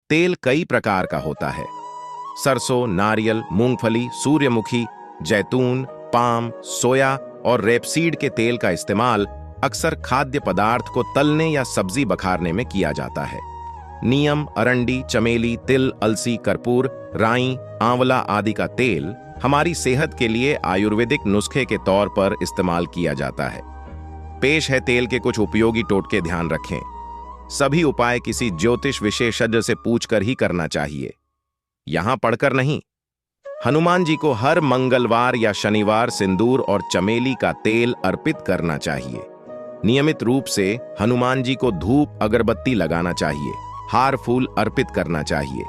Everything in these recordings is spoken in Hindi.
तेल कई प्रकार का होता है। सरसों, नारियल, मूंगफली, सूर्यमुखी, जैतून, पाम, सोया और रेपसीड के तेल का इस्तेमाल अक्सर खाद्य पदार्थ को तलने या सब्जी बखारने में किया जाता है। नीम, अरंडी, चमेली, तिल, अलसी, कर्पूर, राई, आंवला आदि का तेल हमारी सेहत के लिए आयुर्वेदिक नुस्खे के तौर पर इस्तेमाल किया जाता है। पेश है तेल के कुछ उपयोगी टोटके, ध्यान रखें। सभी उपाय किसी ज्योतिष विशेषज्ञ से पूछकर ही करना चाहिए, यहां पढ़कर नहीं। हनुमान जी को हर मंगलवार या शनिवार सिंदूर और चमेली का तेल अर्पित करना चाहिए। नियमित रूप से हनुमान जी को धूप अगरबत्ती लगाना चाहिए। हार फूल अर्पित करना चाहिए।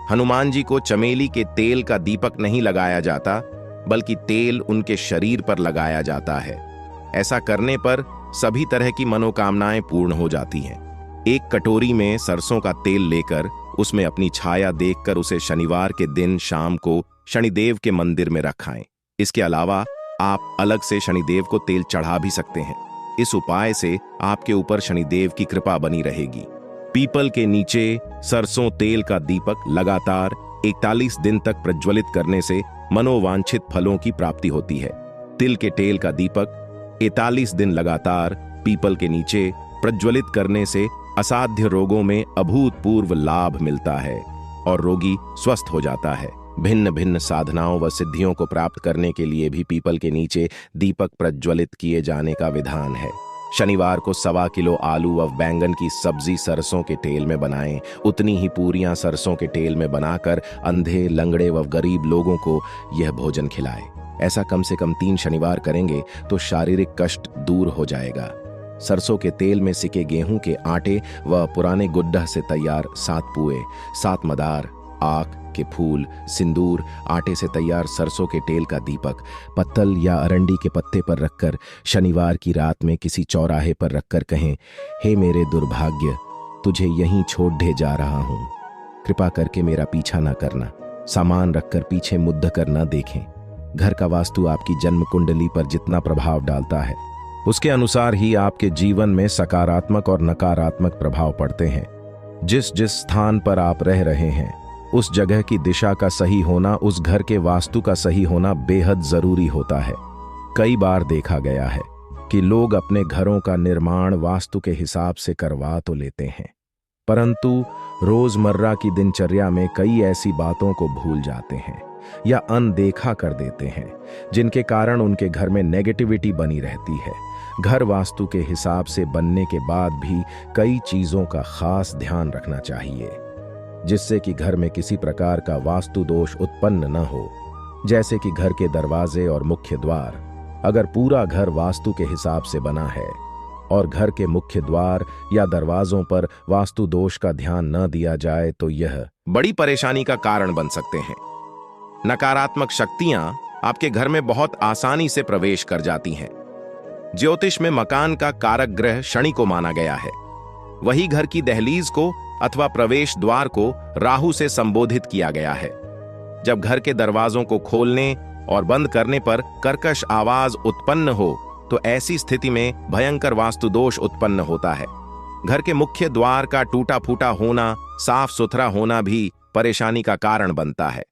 हनुमान जी को चमेली के तेल का दीपक नहीं लगाया जाता, बल्कि तेल उनके शरीर पर लगाया जाता है। ऐसा करने पर सभी तरह की मनोकामनाएं पूर्ण हो जाती हैं। एक कटोरी में सरसों का तेल लेकर उसमें अपनी छाया देखकर उसे शनिवार के दिन शाम को शनिदेव के मंदिर में रखाएं। इसके अलावा आप अलग से शनिदेव को तेल चढ़ा भी सकते हैं। इस उपाय से आपके ऊपर शनिदेव की कृपा बनी रहेगी। पीपल के नीचे सरसों तेल का दीपक लगातार 41 दिन तक प्रज्वलित करने से मनोवांछित फलों की प्राप्ति होती है। तिल के तेल का दीपक 41 दिन लगातार पीपल के नीचे प्रज्वलित करने से असाध्य रोगों में अभूतपूर्व लाभ मिलता है और रोगी स्वस्थ हो जाता है। भिन्न भिन्न साधनाओं व सिद्धियों को प्राप्त करने के लिए भी पीपल के नीचे दीपक प्रज्वलित किए जाने का विधान है। शनिवार को 1.25 किलो आलू व बैंगन की सब्जी सरसों के तेल में बनाएं। उतनी ही पूरियां सरसों के तेल में बनाकर अंधे, लंगड़े व गरीब लोगों को यह भोजन खिलाएं। ऐसा कम से कम 3 शनिवार करेंगे तो शारीरिक कष्ट दूर हो जाएगा। सरसों के तेल में सिके गेहूं के आटे व पुराने गुड्डा से तैयार 7 पुए, 7 मदार, आक के फूल, सिंदूर, आटे से तैयार सरसों के तेल का दीपक पत्तल या अरंडी के पत्ते पर रखकर शनिवार की रात में किसी चौराहे पर रखकर कहें, हे मेरे दुर्भाग्य, तुझे यहीं छोड़ दे जा रहा हूं, कृपा करके मेरा पीछा न करना। सामान रखकर पीछे मुद्द कर न देखें। घर का वास्तु आपकी जन्म कुंडली पर जितना प्रभाव डालता है, उसके अनुसार ही आपके जीवन में सकारात्मक और नकारात्मक प्रभाव पड़ते हैं। जिस जिस स्थान पर आप रह रहे हैं, उस जगह की दिशा का सही होना, उस घर के वास्तु का सही होना बेहद जरूरी होता है। कई बार देखा गया है कि लोग अपने घरों का निर्माण वास्तु के हिसाब से करवा तो लेते हैं, परंतु रोजमर्रा की दिनचर्या में कई ऐसी बातों को भूल जाते हैं या अनदेखा कर देते हैं, जिनके कारण उनके घर में नेगेटिविटी बनी रहती है। घर वास्तु के हिसाब से बनने के बाद भी कई चीजों का खास ध्यान रखना चाहिए, जिससे कि घर में किसी प्रकार का वास्तु दोष उत्पन्न न हो। जैसे कि घर के दरवाजे और मुख्य द्वार, अगर पूरा घर वास्तु के हिसाब से बना है और घर के मुख्य द्वार या दरवाजों पर वास्तु दोष का ध्यान न दिया जाए तो यह बड़ी परेशानी का कारण बन सकते हैं। नकारात्मक शक्तियां आपके घर में बहुत आसानी से प्रवेश कर जाती हैं। ज्योतिष में मकान का कारक ग्रह शनि को माना गया है। वही घर की दहलीज को अथवा प्रवेश द्वार को राहु से संबोधित किया गया है। जब घर के दरवाजों को खोलने और बंद करने पर कर्कश आवाज उत्पन्न हो तो ऐसी स्थिति में भयंकर वास्तु दोष उत्पन्न होता है। घर के मुख्य द्वार का टूटा फूटा होना, साफ सुथरा होना भी परेशानी का कारण बनता है।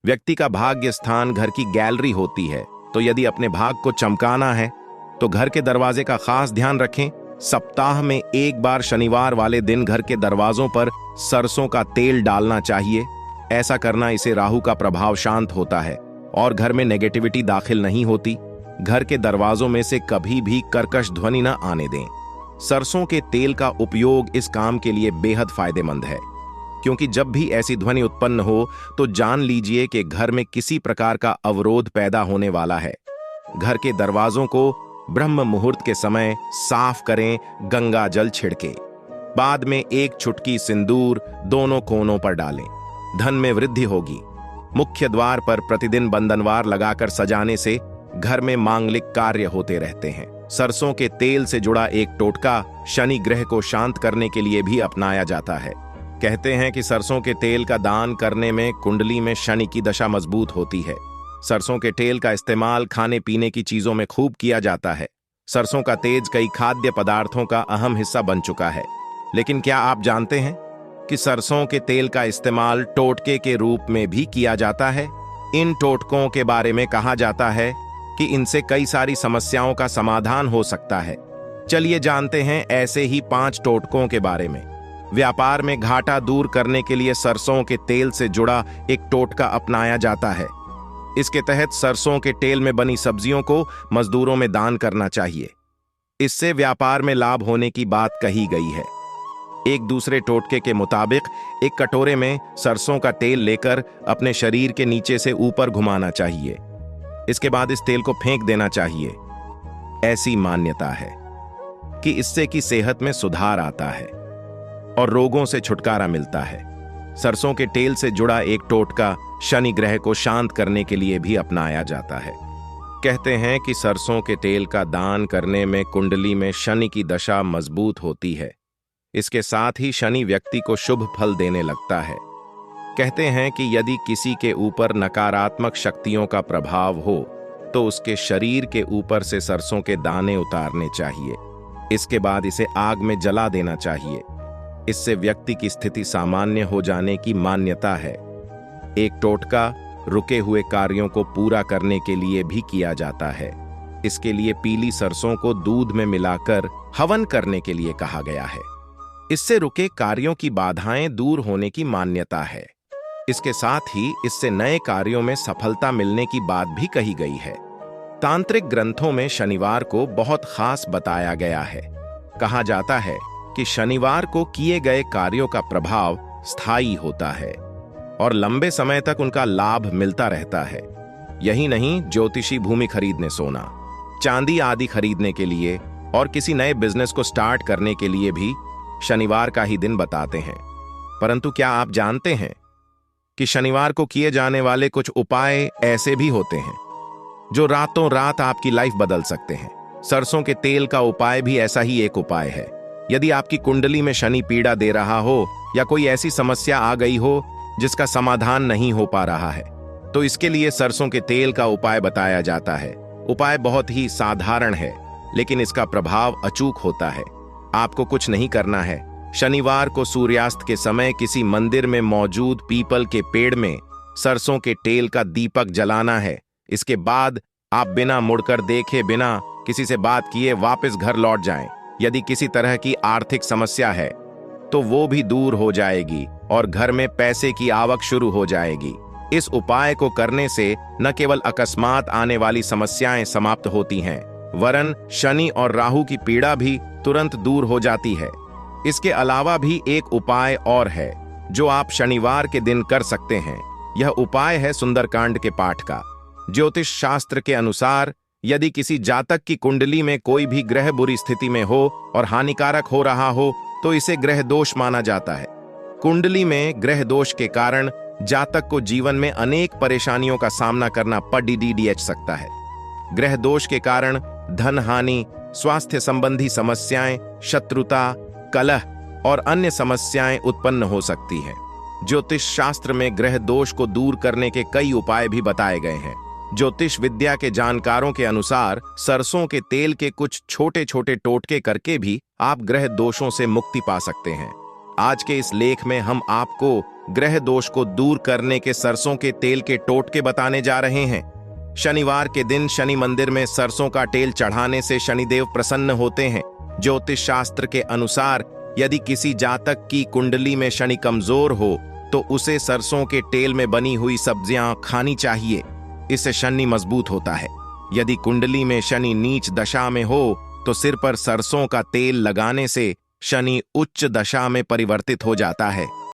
व्यक्ति का भाग्य स्थान घर की गैलरी होती है, तो यदि अपने भाग को चमकाना है तो घर के दरवाजे का खास ध्यान रखें। सप्ताह में एक बार शनिवार वाले दिन घर के दरवाजों पर सरसों का तेल डालना चाहिए। ऐसा करना इससे राहु का प्रभाव शांत होता है और घर में नेगेटिविटी दाखिल नहीं होती। घर के दरवाजों में से कभी भी कर्कश ध्वनि न आने दें। सरसों के तेल का उपयोग इस काम के लिए बेहद फायदेमंद है, क्योंकि जब भी ऐसी ध्वनि उत्पन्न हो तो जान लीजिए कि घर में किसी प्रकार का अवरोध पैदा होने वाला है। घर के दरवाजों को ब्रह्म मुहूर्त के समय साफ करें, गंगा जल छिड़के। बाद में 1 चुटकी सिंदूर दोनों कोनों पर डालें। धन में वृद्धि होगी। मुख्य द्वार पर प्रतिदिन बंधनवार लगाकर सजाने से घर में मांगलिक कार्य होते रहते हैं। सरसों के तेल से जुड़ा एक टोटका शनि ग्रह को शांत करने के लिए भी अपनाया जाता है। कहते हैं कि सरसों के तेल का दान करने में कुंडली में शनि की दशा मजबूत होती है। सरसों के तेल का इस्तेमाल खाने पीने की चीजों में खूब किया जाता है। सरसों का तेज कई खाद्य पदार्थों का अहम हिस्सा बन चुका है। लेकिन क्या आप जानते हैं कि सरसों के तेल का इस्तेमाल टोटके के रूप में भी किया जाता है। इन टोटकों के बारे में कहा जाता है कि इनसे कई सारी समस्याओं का समाधान हो सकता है। चलिए जानते हैं ऐसे ही 5 टोटकों के बारे में। व्यापार में घाटा दूर करने के लिए सरसों के तेल से जुड़ा एक टोटका अपनाया जाता है। इसके तहत सरसों के तेल में बनी सब्जियों को मजदूरों में दान करना चाहिए। इससे व्यापार में लाभ होने की बात कही गई है। एक दूसरे टोटके के मुताबिक एक कटोरे में सरसों का तेल लेकर अपने शरीर के नीचे से ऊपर घुमाना चाहिए। इसके बाद इस तेल को फेंक देना चाहिए। ऐसी मान्यता है कि इससे की सेहत में सुधार आता है और रोगों से छुटकारा मिलता है। सरसों के तेल से जुड़ा एक टोटका शनि ग्रह को शांत करने के लिए भी अपनाया जाता है। कहते हैं कि सरसों के तेल का दान करने में कुंडली में शनि की दशा मजबूत होती है। इसके साथ ही शनि व्यक्ति को शुभ फल देने लगता है। कहते हैं कि यदि किसी के ऊपर नकारात्मक शक्तियों का प्रभाव हो तो उसके शरीर के ऊपर से सरसों के दाने उतारने चाहिए। इसके बाद इसे आग में जला देना चाहिए। इससे व्यक्ति की स्थिति सामान्य हो जाने की मान्यता है। एक टोटका रुके हुए कार्यों को पूरा करने के लिए भी किया जाता है। इसके लिए पीली सरसों को दूध में मिलाकर हवन करने के लिए कहा गया है। इससे रुके कार्यों की बाधाएं दूर होने की मान्यता है। इसके साथ ही इससे नए कार्यों में सफलता मिलने की बात भी कही गई है। तांत्रिक ग्रंथों में शनिवार को बहुत खास बताया गया है। कहा जाता है कि शनिवार को किए गए कार्यों का प्रभाव स्थायी होता है और लंबे समय तक उनका लाभ मिलता रहता है। यही नहीं, ज्योतिषी भूमि खरीदने, सोना चांदी आदि खरीदने के लिए और किसी नए बिजनेस को स्टार्ट करने के लिए भी शनिवार का ही दिन बताते हैं। परंतु क्या आप जानते हैं कि शनिवार को किए जाने वाले कुछ उपाय ऐसे भी होते हैं जो रातों रात आपकी लाइफ बदल सकते हैं। सरसों के तेल का उपाय भी ऐसा ही एक उपाय है। यदि आपकी कुंडली में शनि पीड़ा दे रहा हो या कोई ऐसी समस्या आ गई हो जिसका समाधान नहीं हो पा रहा है, तो इसके लिए सरसों के तेल का उपाय बताया जाता है। उपाय बहुत ही साधारण है, लेकिन इसका प्रभाव अचूक होता है। आपको कुछ नहीं करना है। शनिवार को सूर्यास्त के समय किसी मंदिर में मौजूद पीपल के पेड़ में सरसों के तेल का दीपक जलाना है। इसके बाद आप बिना मुड़कर देखे, बिना किसी से बात किए वापस घर लौट जाएं। यदि किसी तरह की आर्थिक समस्या है तो वो भी दूर हो जाएगी और घर में पैसे की आवक शुरू हो जाएगी। इस उपाय को करने से न केवल अकस्मात आने वाली समस्याएं समाप्त होती हैं, वरन शनि और राहु की पीड़ा भी तुरंत दूर हो जाती है। इसके अलावा भी एक उपाय और है जो आप शनिवार के दिन कर सकते हैं। यह उपाय है सुंदरकांड के पाठ का। ज्योतिष शास्त्र के अनुसार यदि किसी जातक की कुंडली में कोई भी ग्रह बुरी स्थिति में हो और हानिकारक हो रहा हो तो इसे ग्रह दोष माना जाता है। कुंडली में ग्रह दोष के कारण जातक को जीवन में अनेक परेशानियों का सामना करना पड़ सकता है। ग्रह दोष के कारण धन हानि, स्वास्थ्य संबंधी समस्याएं, शत्रुता, कलह और अन्य समस्याएं उत्पन्न हो सकती हैं। ज्योतिष शास्त्र में ग्रह दोष को दूर करने के कई उपाय भी बताए गए हैं। ज्योतिष विद्या के जानकारों के अनुसार सरसों के तेल के कुछ छोटे छोटे टोटके करके भी आप ग्रह दोषों से मुक्ति पा सकते हैं। आज के इस लेख में हम आपको ग्रह दोष को दूर करने के सरसों के तेल के टोटके बताने जा रहे हैं। शनिवार के दिन शनि मंदिर में सरसों का तेल चढ़ाने से शनिदेव प्रसन्न होते हैं। ज्योतिष शास्त्र के अनुसार यदि किसी जातक की कुंडली में शनि कमजोर हो तो उसे सरसों के तेल में बनी हुई सब्जियां खानी चाहिए। इससे शनि मजबूत होता है। यदि कुंडली में शनि नीच दशा में हो तो सिर पर सरसों का तेल लगाने से शनि उच्च दशा में परिवर्तित हो जाता है।